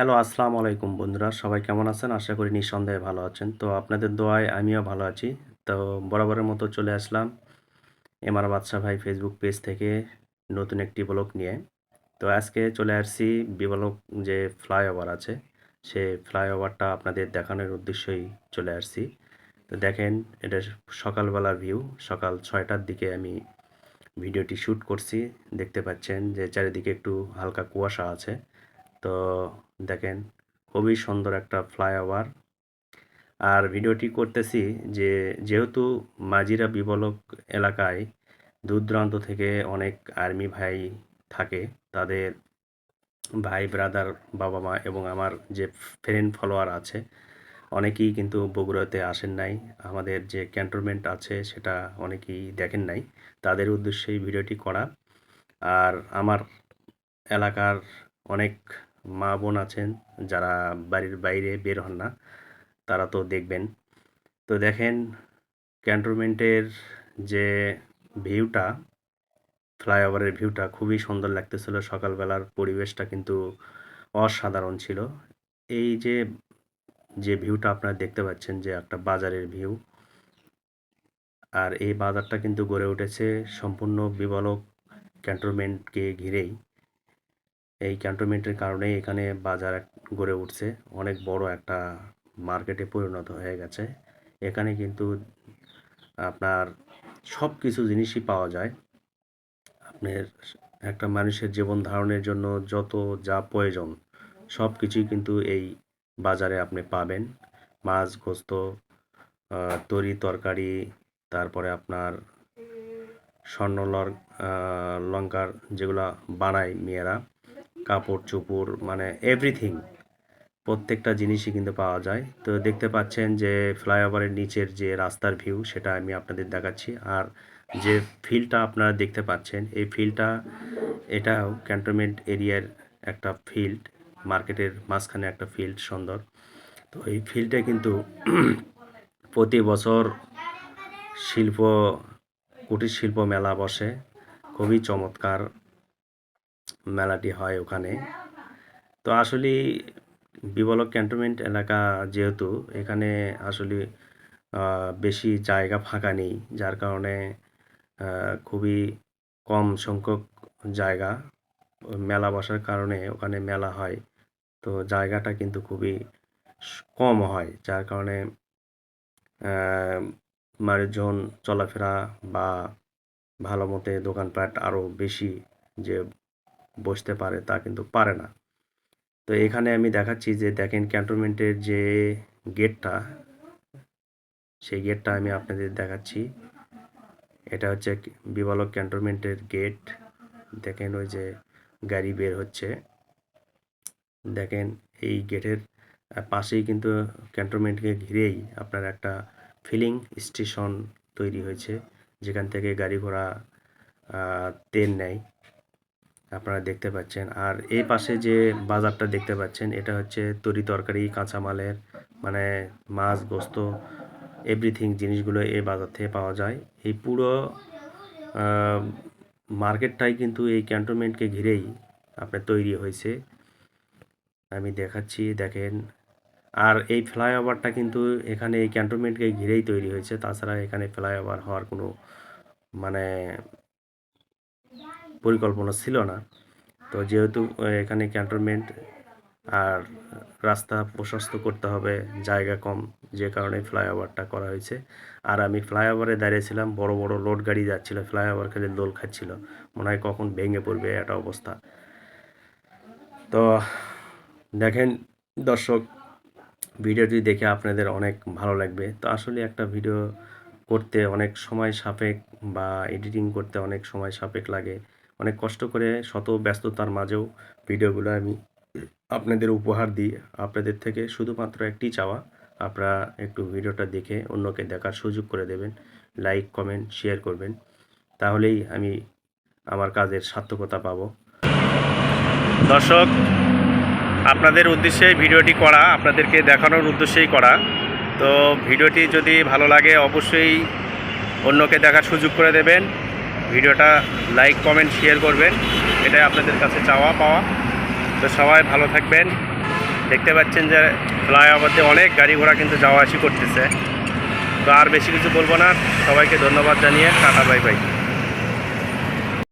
Hello, আসসালামু আলাইকুম বন্ধুরা। সবাই কেমন আছেন? আশা করি নিঃসন্দেহে ভালো আছেন। তো আপনাদের দোয়ায় আমিও ভালো আছি। তো বরাবরের মতো চলে আসলাম এমআর বাদশা ভাই ফেসবুক পেজ থেকে নতুন একটি ব্লগ নিয়ে। তো আজকে চলে আসছি বিবলক যে ফ্লাইওভার আছে, সেই ফ্লাইওভারটা আপনাদের দেখানোর উদ্দেশ্যেই চলে আসছি। তো দেখেন, এটা সকালবেলার ভিউ। সকাল ৬টার দিকে আমি ভিডিওটি শ্যুট করছি। দেখতে পাচ্ছেন যে চারিদিকে একটু হালকা কুয়াশা আছে। তো দেখেন, খুবই সুন্দর একটা ফ্লাইওভার। আর ভিডিওটি করতেছি যেহেতু মাজিরা বিবলক এলাকায় দূর দূরান্ত থেকে অনেক আর্মি ভাই থাকে, তাদের ভাই ব্রাদার, বাবা মা এবং আমার যে ফ্রেন্ড ফলোয়ার আছে, অনেকেই কিন্তু বগুড়াতে আসেন নাই। আমাদের যে ক্যান্টনমেন্ট আছে সেটা অনেকেই দেখেন নাই। তাদের উদ্দেশ্যেই ভিডিওটি করা। আর আমার এলাকার অনেক মা বোন আছেন যারা বাড়ির বাইরে বের হন না, তারা তো দেখবেন। তো দেখেন, ক্যান্টনমেন্টের যে ভিউটা, ফ্লাইওভারের ভিউটা খুবই সুন্দর লাগতেছিল। সকালবেলার পরিবেশটা কিন্তু অসাধারণ ছিল। এই যে ভিউটা আপনারা দেখতে পাচ্ছেন, যে একটা বাজারের ভিউ। আর এই বাজারটা কিন্তু গড়ে উঠেছে সম্পূর্ণ বিবলক ক্যান্টনমেন্টকে ঘিরেই। এই ক্যান্টনমেন্টের কারণেই এখানে বাজার গড়ে উঠছে, অনেক বড় একটা মার্কেটে পরিণত হয়ে গেছে। এখানে কিন্তু আপনার সব কিছু জিনিসই পাওয়া যায়। আপনার একটা মানুষের জীবন ধারণের জন্য যত যা প্রয়োজন সব কিছুই কিন্তু এই বাজারে আপনি পাবেন। মাছ, গোস্ত, তরি তরকারি, তারপরে আপনার স্বর্ণ লঙ্কার যেগুলা বানায় মেয়েরা, কাপড় চোপড়, মানে এভরিথিং, প্রত্যেকটা জিনিসই কিন্তু পাওয়া যায়। তো দেখতে পাচ্ছেন যে ফ্লাইওভারের নিচের যে রাস্তার ভিউ, সেটা আমি আপনাদের দেখাচ্ছি। আর যে ফিল্ডটা আপনারা দেখতে পাচ্ছেন, এই ফিল্ডটা, এটাও ক্যান্টনমেন্ট এরিয়ার একটা ফিল্ড, মার্কেটের মাঝখানে একটা ফিল্ড সুন্দর। তো এই ফিল্ডে কিন্তু প্রতি বছর শিল্প কুটির শিল্প মেলা বসে। খুবই চমৎকার মেলাটি হয় ওখানে। তো আসলে বিবলক ক্যান্টনমেন্ট এলাকা যেহেতু, এখানে আসলে বেশি জায়গা ফাঁকা নেই, যার কারণে খুবই কম সংখ্যক জায়গা। মেলা বসার কারণে ওখানে মেলা হয়, তো জায়গাটা কিন্তু খুবই কম হয়, যার কারণে মানুষজন চলাফেরা বা ভালো মতে দোকানপাট আরও বেশি যে বসতে পারে তা কিন্তু পারে না। তো এখানে আমি দেখাচ্ছি যে দেখেন, ক্যান্টনমেন্টের যে গেটটা, সেই গেটটা আমি আপনাদের দেখাচ্ছি। এটা হচ্ছে বিবলক ক্যান্টনমেন্টের গেট। দেখেন, ওই যে গাড়ি বের হচ্ছে। দেখেন, এই গেটের পাশেই কিন্তু ক্যান্টনমেন্টকে ঘিরেই আপনার একটা ফিলিং স্টেশন তৈরি হয়েছে, যেখান থেকে গাড়ি ঘোড়া তেল নেয়, আপনারা দেখতে পাচ্ছেন। আর এই পাশে যে বাজারটা দেখতে পাচ্ছেন, এটা হচ্ছে তরি তরকারি, কাঁচামালের, মানে মাছ, গোস্ত, এভরিথিং জিনিসগুলো এই বাজার থেকে পাওয়া যায়। এই পুরো মার্কেটটাই কিন্তু এই ক্যান্টনমেন্টকে ঘিরেই আপনার তৈরি হয়েছে। আমি দেখাচ্ছি, দেখেন। আর এই ফ্লাইওভারটা কিন্তু এখানে এই ক্যান্টনমেন্টকে ঘিরেই তৈরি হয়েছে, তাছাড়া এখানে ফ্লাইওভার হওয়ার কোনো মানে পরিকল্পনা ছিল না। তো যেহেতু এখানে ক্যান্টনমেন্ট, আর রাস্তা প্রশস্ত করতে হবে, জায়গা কম, যে কারণে ফ্লাইওভারটা করা হয়েছে। আর আমি ফ্লাইওভারে দাঁড়িয়েছিলাম, বড় বড় লোড গাড়ি যাচ্ছিল, ফ্লাইওভার খালি দোল খাচ্ছিল, মনে হয় কখন ভেঙে পড়বে এটা অবস্থা। তো দেখেন দর্শক, ভিডিওটি দেখে আপনাদের অনেক ভালো লাগবে। তো আসলে একটা ভিডিও করতে অনেক সময় সাপেক্ষ, বা এডিটিং করতে অনেক সময় সাপেক্ষ লাগে। অনেক কষ্ট করে শত ব্যস্ততার মাঝেও ভিডিওগুলো আমি আপনাদের উপহার দিই। আপনাদের থেকে শুধুমাত্র একটি চাওয়া, আপনারা একটু ভিডিওটা দেখে অন্যকে দেখার সুযোগ করে দেবেন, লাইক, কমেন্ট, শেয়ার করবেন। তাহলেই আমি আমার কাজের সার্থকতা পাবো। দর্শক, আপনাদের উদ্দেশ্যে ভিডিওটি করা, আপনাদেরকে দেখানোর উদ্দেশ্যেই করা। তো ভিডিওটি যদি ভালো লাগে অবশ্যই অন্যকে দেখার সুযোগ করে দেবেন, ভিডিওটা লাইক, কমেন্ট, শেয়ার করবেন, এটাই আপনাদের কাছে চাওয়া পাওয়া। তো সবাই ভালো থাকবেন। দেখতে পাচ্ছেন যে ফ্লাইওভার দিয়ে অনেক গাড়ি ঘোড়া কিন্তু যাওয়া আসি করতেছে। তো আর বেশি কিছু বলবো না, সবাইকে ধন্যবাদ জানিয়ে টাটা বাই বাই।